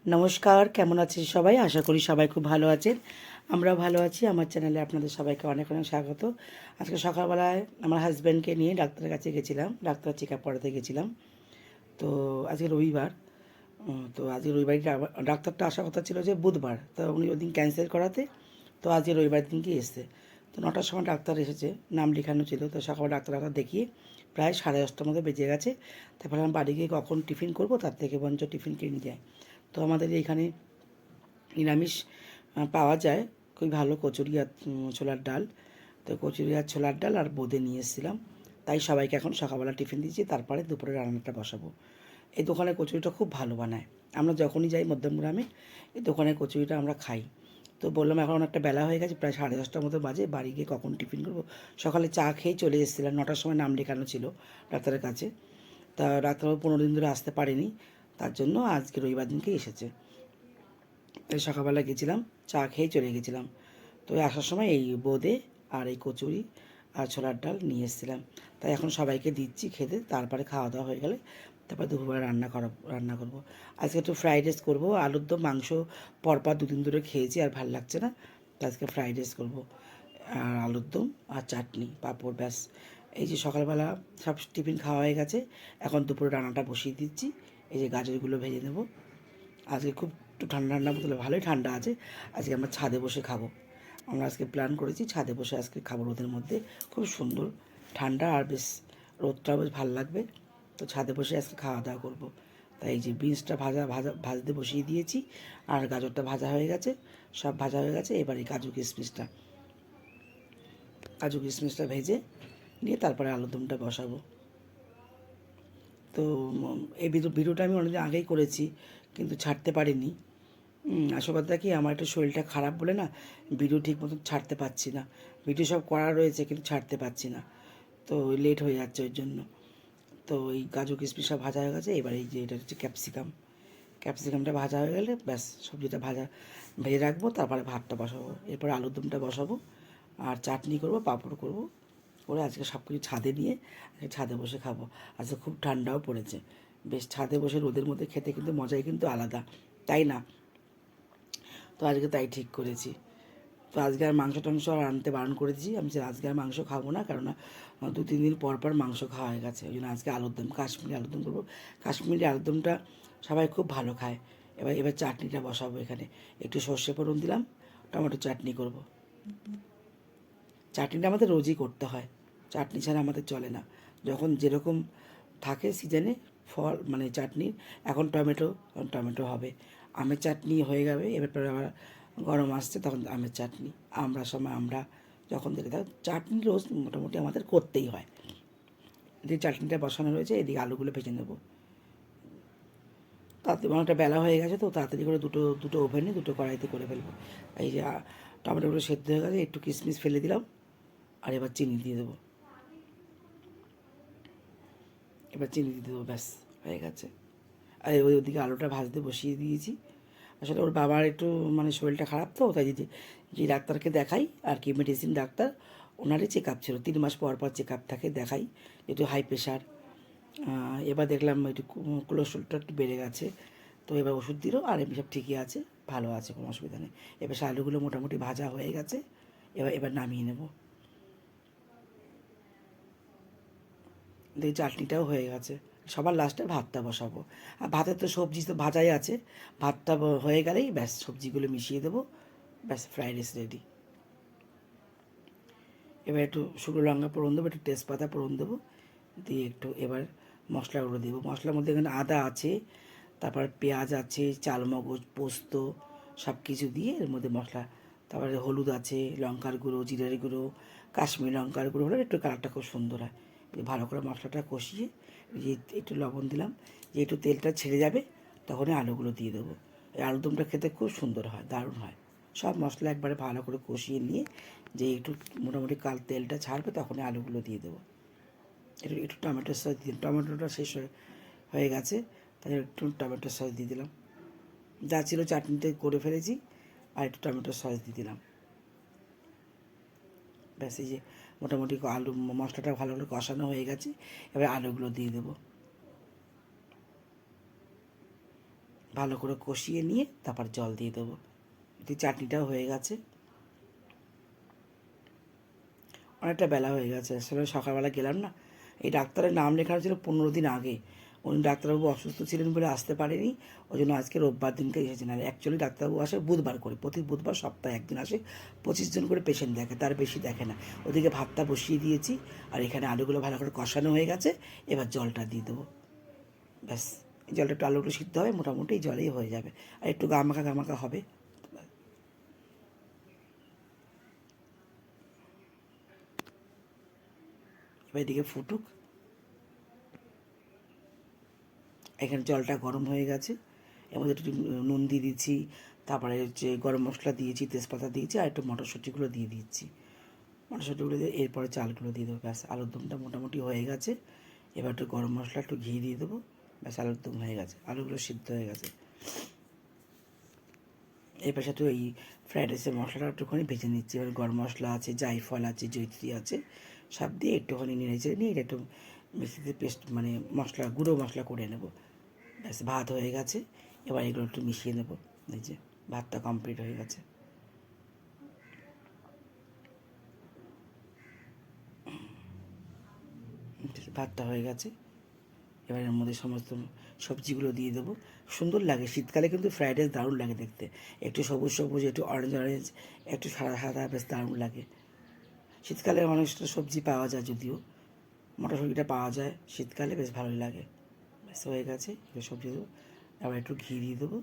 নমস্কার, কেমন আছেন সবাই? আশা করি সবাই খুব ভালো আছেন। আমরাও ভালো আছি। আমার চ্যানেলে আপনাদের সবাইকে অনেক অনেক স্বাগত। আজকে সকালবেলায় আমার হাজব্যান্ডকে নিয়ে ডাক্তারের কাছে গেছিলাম, ডাক্তার চেক আপ করাতে গেছিলাম। তো আজকে রবিবার, তো আজকে রবিবারই ডাক্তারটা আসার কথা ছিল যে বুধবার, তো উনি ওদিন ক্যান্সেল করাতে, তো আজকে রবিবার দিনকে এসছে। তো 9টার সময় ডাক্তার এসেছে, নাম লেখানো ছিল। তো সকালে ডাক্তার দেখিয়ে প্রায় 10:30টার মতো বেজে গেছে। তারপরে আমি বাড়ি গিয়ে কখন টিফিন করবো, তার থেকে বরঞ্চ টিফিন কিনে নিয়ে যায়। তো আমাদের এইখানে নিরামিষ পাওয়া যায়, খুবই ভালো কচুরি আর ছোলার ডাল। তো কচুরি আর ছোলার ডাল আর বোঁদে নিয়ে এসেছিলাম। তাই সবাইকে এখন সকালবেলা টিফিন দিয়েছি, তারপরে দুপুরে রান্নাটা বসাবো। এই দোকানের কচুরিটা খুব ভালো বানায়। আমরা যখনই যাই মধ্যমগ্রামে এই দোকানের কচুরিটা আমরা খাই। তো বললাম এখন অনেকটা বেলা হয়ে গেছে, প্রায় 10:30টার মতো বাজে, বাড়ি গিয়ে কখন টিফিন করবো। সকালে চা খেয়েই চলে এসেছিলাম, 9টার সময় নাম লেখানো ছিল ডাক্তারের কাছে। তা ডাক্তারবাবু 15 দিন ধরে আসতে পারেনি, তার জন্য আজকে রবিবার দিনকে এসেছে। তাই সকালবেলা গেছিলাম, চা খেয়ে চলে গেছিলাম। তো আসার সময় এই বোঁদে আর এই কচুরি আর ছোলার ডাল নিয়ে এসেছিলাম। তাই এখন সবাইকে দিচ্ছি খেতে, তারপরে খাওয়া দাওয়া হয়ে গেলে তারপরে দুপুরবেলা রান্না করবো। আজকে একটু ফ্রাইড রাইস করবো, আলুর দম, মাংস পরপর 2 দিন ধরে খেয়েছি আর ভাল লাগছে না, তো আজকে ফ্রাইড রাইস করবো। আর আলুর দম আর চাটনি, পাঁপড়, ব্যাস। এই যে সকালবেলা সব টিফিন খাওয়া হয়ে গেছে, এখন দুপুরে রান্নাটা বসিয়ে দিচ্ছি। এই যে গাজরগুলো ভেজে নেবো। আজকে খুব একটু ঠান্ডা ঠান্ডা বলতে ভালোই ঠান্ডা আছে। আজকে আমরা ছাদে বসে খাবো। আমরা আজকে প্ল্যান করেছি ছাদে বসে আজকে খাবো, রোদের মধ্যে খুব সুন্দর ঠান্ডা, আর বেশ রোদটাও বেশ ভালো লাগবে। তো ছাদে বসে আজকে খাওয়া দাওয়া করবো। তাই এই যে বিনসটা ভাজতে বসিয়ে দিয়েছি, আর গাজরটা ভাজা হয়ে গেছে, সব ভাজা হয়ে গেছে। এবার এই কাজু কিশমিশটা ভেজে নিয়ে তারপরে আলুরদমটা বসাবো। তো এই ভিডিওটা আমি অনেকদিন আগেই করেছি, কিন্তু ছাড়তে পারিনি। আসল কথা কি, আমার একটু শরীরটা খারাপ বলে না, ভিডিও ঠিক মতো ছাড়তে পারছি না। ভিডিও সব করা রয়েছে কিন্তু ছাড়তে পারছি না, তো লেট হয়ে যাচ্ছে ওই জন্য। তো এই কাজু কিশমিশ সব ভাজা হয়ে গেছে। এবার এই যে এটা হচ্ছে ক্যাপসিকামটা ভাজা হয়ে গেলে ব্যাস সবজিটা ভেজে রাখবো, তারপরে ভাতটা বসাবো, এরপর আলুর দমটা বসাবো, আর চাটনি করবো, পাঁপড় করবো করে আজকে সব কিছু ছাদে নিয়ে আজকে ছাদে বসে খাবো। আজকে খুব ঠান্ডাও পড়েছে, বেশ ছাদে বসে রোদের মধ্যে খেতে কিন্তু মজাই কিন্তু আলাদা, তাই না? তো আজকে তাই ঠিক করেছি। তো আজকে আর মাংস টাংস আর আনতে বারণ করে দিয়েছি, আমি যে আজকে আর মাংস খাবো না, কেননা 2-3 দিন পর পর মাংস খাওয়া হয়ে গেছে। ওই জন্য আজকে আলুর দম, কাশ্মীরি আলুর দম করবো। কাশ্মীরি আলুর দমটা সবাই খুব ভালো খায়। এবার চাটনিটা বসাবো এখানে, একটু সর্ষে ফোড়ন দিলাম, টমেটো চাটনি করব। চাটনিটা আমাদের রোজই করতে হয়, চাটনি ছাড়া আমাদের চলে না। যখন যেরকম থাকে সিজনে ফল, মানে চাটনির, এখন টমেটো হবে, আমের চাটনি হয়ে যাবে, এবার পরে আবার গরম আসছে তখন আমের চাটনি, আমরা যখন দেখে থাক চাটনি রোজ মোটামুটি আমাদের করতেই হয়। এদিকে চাটনিটা বসানো রয়েছে, এদিকে আলুগুলো ভেজে নেবো। তাতে অনেকটা বেলা হয়ে গেছে, তো তাড়াতাড়ি করে দুটো দুটো ওভেনে দুটো কড়াইতে করে ফেলবো। এই যে টমেটোগুলো সেদ্ধ হয়ে গেছে, একটু কিশমিশ ফেলে দিলাম, আর এবার চিনি দিয়ে দেবো। ব্যাস হয়ে গেছে। আর ওদিকে আলুটা ভাজতে বসিয়ে দিয়েছি। আসলে ওর বাবার একটু মানে শরীরটা খারাপ, তো তাই যে ডাক্তারকে দেখাই আর কি, মেডিসিন ডাক্তার, ওনারই চেক আপ ছিল, 3 মাস পর পর চেক আপ থাকে, দেখাই, একটু হাই প্রেশার। এবার দেখলাম একটু কোলেস্ট্রলটা একটু বেড়ে গেছে, তো এবার ওষুধ দিল, আর এমনি সব ঠিকই আছে, ভালো আছে, কোনো অসুবিধা নেই। এবার আলুগুলো মোটামুটি ভাজা হয়ে গেছে, এবার নামিয়ে নেব। দিয়ে চাটনিটাও হয়ে গেছে, সবার লাস্টে ভাতটা বসাবো। আর ভাতের তো সবজি তো ভাজাই আছে, ভাতটা হয়ে গেলেই ব্যাস সবজিগুলো মিশিয়ে দেবো, ব্যাস ফ্রাইড রাইস রেডি। এবার একটু শুকনো লঙ্কা ফোড়ন দেবো, একটু তেজপাতা ফোড়ন দেবো, দিয়ে একটু এবার মশলাগুলো দেবো। মশলার মধ্যে এখানে আদা আছে, তারপর পেঁয়াজ আছে, চালমগজ, পোস্ত, সব কিছু দিয়ে এর মধ্যে মশলা, তারপরে হলুদ আছে, লঙ্কার গুঁড়ো, জিরের গুঁড়ো, কাশ্মীরি লঙ্কার গুঁড়ো হলে একটু কালারটা খুব সুন্দর হয়। ভালো করে মশলাটা কষিয়ে যে একটু লবণ দিলাম, যে একটু তেলটা ছেড়ে যাবে তখনই আলুগুলো দিয়ে দেবো। এই আলুদমটা খেতে খুব সুন্দর হয়, দারুণ হয়। সব মশলা একবারে ভালো করে কষিয়ে নিয়ে যে একটু মোটামুটি তেলটা ছাড়বে তখনই আলুগুলো দিয়ে দেবো। একটু একটু টমেটোর সস দিয়ে, টমেটোটা শেষ হয়ে গেছে, তাই একটু টমেটোর সস দিয়ে দিলাম, যা ছিল চাটনিতে করে ফেলেছি, আর একটু টমেটোর সস দিয়ে দিলাম। ব্যাস এই যে মোটামুটি আলু মশলাটা ভালো করে কষানো হয়ে গেছে, এবার আলুগুলো দিয়ে দেবো। ভালো করে কষিয়ে নিয়ে তারপর জল দিয়ে দেবো। এটি চাটনিটাও হয়ে গেছে। অনেকটা বেলা হয়ে গেছে, আসলে সকালবেলা গেলাম না। এই ডাক্তারের নাম লেখানো ছিল 15 দিন আগে। উনি ডাক্তারবাবু অসুস্থ ছিলেন বলে আসতে পারেনি, ওই জন্য আজকে রোববার দিনকে এসেছেন। আর অ্যাকচুয়ালি ডাক্তারবাবু আসে বুধবার করে, প্রতি বুধবার সপ্তাহে একদিন আসে। 25 জন করে পেশেন্ট দেখে, তার বেশি দেখে না। ওদিকে ভাতটা বসিয়ে দিয়েছি, আর এখানে আলুগুলো ভালো করে কষানো হয়ে গেছে। এবার জলটা দিয়ে দেবো, ব্যাস। এই জলটা একটু আলুগুলো সিদ্ধ হবে, মোটামুটি এই জলেই হয়ে যাবে। আর একটু গামাখা গামাখা হবে। এবার এদিকে ফুটুক। এখানে জলটা গরম হয়ে গেছে, এর মধ্যে একটু নুন দিয়ে দিচ্ছি, তারপরে হচ্ছে গরম মশলা দিয়েছি, তেজপাতা দিয়েছি, আর একটু মটরশুঁটিগুলো দিয়ে দিচ্ছি। মটরশুঁটিগুলো দিয়ে এরপরে চালগুলো দিয়ে দেবো, ব্যাস। আলুর দমটা মোটামুটি হয়ে গেছে। এবার একটু গরম মশলা, একটু ঘি দিয়ে দেবো, ব্যাস। আলুর দম হয়ে গেছে, আলুগুলো সিদ্ধ হয়ে গেছে। এই পাশে তো এই ফ্রাইড রাইসের মশলাটা একটুখানি ভেজে নিচ্ছি। এবার গরম মশলা আছে, জায়ফল আছে, জয়িত্রী আছে, সব দিয়ে একটুখানি নেড়ে চেড়ে নিয়ে এটা একটু মিক্সিতে পেস্ট মানে মশলা গুঁড়ো মশলা করে নেব, ব্যাস। ভাত হয়ে গেছে, এবার এগুলো একটু মিশিয়ে নেব। এই যে ভাতটা কমপ্লিট হয়ে গেছে। ভাতটা হয়ে গেছে, এবার এর মধ্যে সমস্ত সবজিগুলো দিয়ে দেবো। সুন্দর লাগে শীতকালে, কিন্তু ফ্রাইড রাইস দারুণ লাগে দেখতে। একটু সবুজ সবুজ, একটু অরেঞ্জ অরেঞ্জ, একটু সাদা সাদা, বেশ দারুণ লাগে। শীতকালে অনেকটা সবজি পাওয়া যায়, যদিও মটরশুঁটিটা পাওয়া যায় শীতকালে, বেশ ভালোই লাগে। ব্যাস হয়ে গেছে, এবার সবজি দেবো, আবার একটু ঘি দিয়ে দেবো,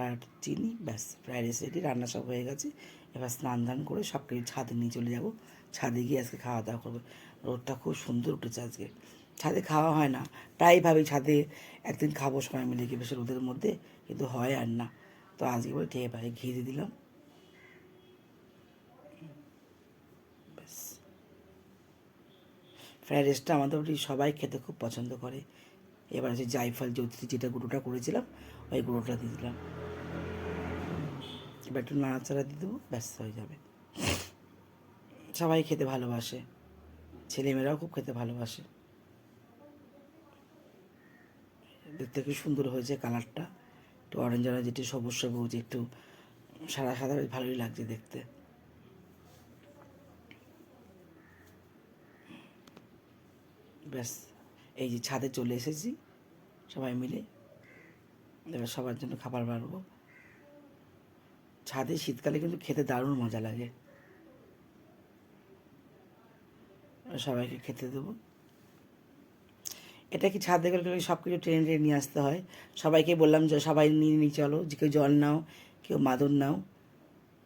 আর চিনি, ব্যাস। ফ্রাইড রাইস রেডি, রান্না সব হয়ে গেছে। এবার স্নান ধান করে সব কিছু ছাদে নিয়ে চলে যাব। ছাদে গিয়ে আজকে খাওয়া দাওয়া করবো। রোদটা খুব সুন্দর উঠেছে আজকে। ছাদে খাওয়া হয় না, প্রায় ভাবি ছাদে একদিন খাবো সবাই মিলে গিয়ে বেশ রোদের মধ্যে, কিন্তু হয় আর না। তো আজকে বলে খেয়ে পাই, ঘি দিয়ে দিলাম, ব্যাস। ফ্রাইড রাইসটা আমাদের বাড়ি সবাই খেতে খুব পছন্দ করে। এবার হচ্ছে জায়ফল জ্যোতি যেটা গুঁড়োটা করেছিলাম, ওই গুঁড়োটা দিয়ে দিলাম। এবার একটু নাড়াচাড়া দিয়ে দেবো, ব্যাস হয়ে যাবে। সবাই খেতে ভালোবাসে, ছেলেমেয়েরাও খুব খেতে ভালোবাসে। দেখতে খুব সুন্দর হয়েছে কালারটা, একটু অরেঞ্জ অরেঞ্জ, একটু সবুজ সবুজ, একটু সাদা সাদা, বেশ ভালোই লাগছে দেখতে। ব্যাস, এই যে ছাদে চলে এসেছি সবাই মিলে, এবার সবার জন্য খাবার বানাবো। ছাদে শীতকালে কিন্তু খেতে দারুণ মজা লাগে, সবাইকে খেতে দেবো। এটা কি ছাদে গেলে সব কিছু টেনে টেনে নিয়ে আসতে হয়। সবাইকে বললাম যে সবাই নিয়ে নিয়ে চলো, যে কেউ জল নাও, কেউ মাদুর নাও,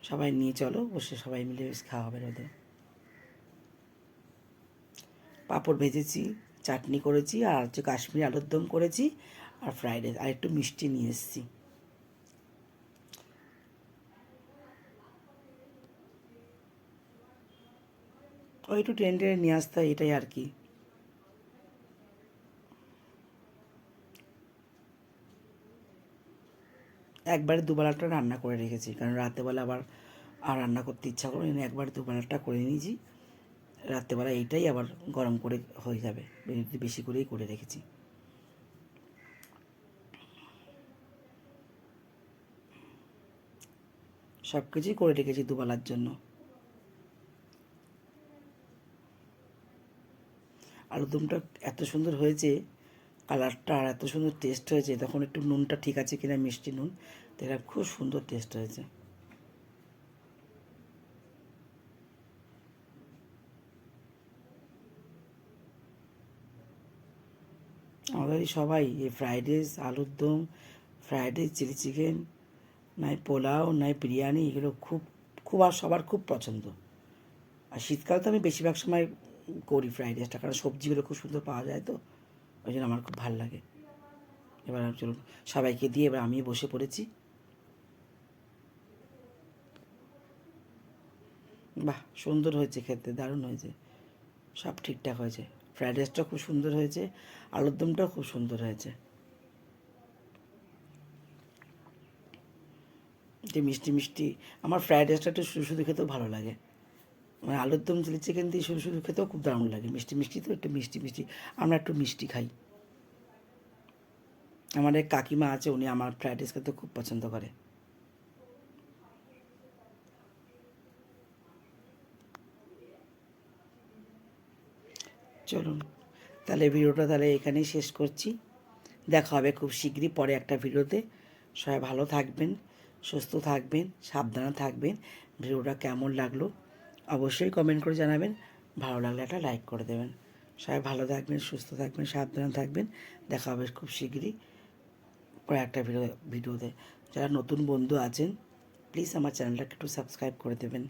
সবাই নিয়ে চলো, বসে সবাই মিলে বেশ খাওয়া হবে ওদের। পাঁপড় ভেজেছি, চাটনি করেছি, আর হচ্ছে কাশ্মীরি আলুর দম করেছি, আর ফ্রাইড রাইস, আর একটু মিষ্টি নিয়ে এসেছি। ওই একটু টেনে টেনে নিয়ে আসতে হয়, এটাই আর কি। একবারে দুবেলাটা রান্না করে রেখেছি, কারণ রাতেবেলা আবার আর রান্না করতে ইচ্ছা করে না, একবার দুবেলাটা করে নিয়েছি। রাত্রেবেলা এইটাই আবার গরম করে হয়ে যাবে, একটু বেশি করেই করে রেখেছি। সব কিছুই করে রেখেছি দুবেলার জন্য। আলুরদমটা এত সুন্দর হয়েছে, কালারটা আর এত সুন্দর টেস্ট হয়েছে। তখন একটু নুনটা ঠিক আছে কিনা, মিষ্টি নুন, তো এটা খুব সুন্দর টেস্ট হয়েছে। আমাদের এই সবাই এই ফ্রাইড রাইস, আলুর দম, ফ্রাইড রাইস, চিলি চিকেন, নয় পোলাও, নয় বিরিয়ানি, এগুলো খুব খুব আর সবার খুব পছন্দ। আর শীতকাল তো আমি বেশিরভাগ সময় করি ফ্রাইড রাইসটা, কারণ সবজিগুলো খুব সুন্দর পাওয়া যায়, তো ওই জন্য আমার খুব ভালো লাগে। এবার চলুন সবাইকে দিয়ে এবার আমি বসে পড়েছি। বাহ, সুন্দর হয়েছে খেতে, দারুণ হয়েছে, সব ঠিকঠাক হয়েছে। ফ্রাইড রাইসটা খুব সুন্দর হয়েছে, আলুর দমটাও খুব সুন্দর হয়েছে। যে মিষ্টি মিষ্টি, আমার ফ্রাইড রাইসটা একটু শুধু শুধু খেতেও ভালো লাগে। মানে আলুর দম, চিলি চিকেন দিয়ে শুধু শুধু খেতেও খুব দারুণ লাগে। মিষ্টি মিষ্টি তো, একটু মিষ্টি মিষ্টি, আমরা একটু মিষ্টি খাই। আমার এক কাকিমা আছে, উনি আমার ফ্রাইড রাইস খেতে খুব পছন্দ করে। চলুন তাহলে ভিডিওটা তাহলে এখানেই শেষ করছি। দেখা হবে খুব শীঘ্রই পরে একটা ভিডিওতে। সবাই ভালো থাকবেন, সুস্থ থাকবেন, সাবধানে থাকবেন। ভিডিওটা কেমন লাগলো অবশ্যই কমেন্ট করে জানাবেন। ভালো লাগলে একটা লাইক করে দেবেন। সবাই ভালো থাকবেন, সুস্থ থাকবেন, সাবধানে থাকবেন। দেখা হবে খুব শীঘ্রই পরে একটা ভিডিওতে। যারা নতুন বন্ধু আছেন প্লিজ আমার চ্যানেলটাকে একটু সাবস্ক্রাইব করে দেবেন।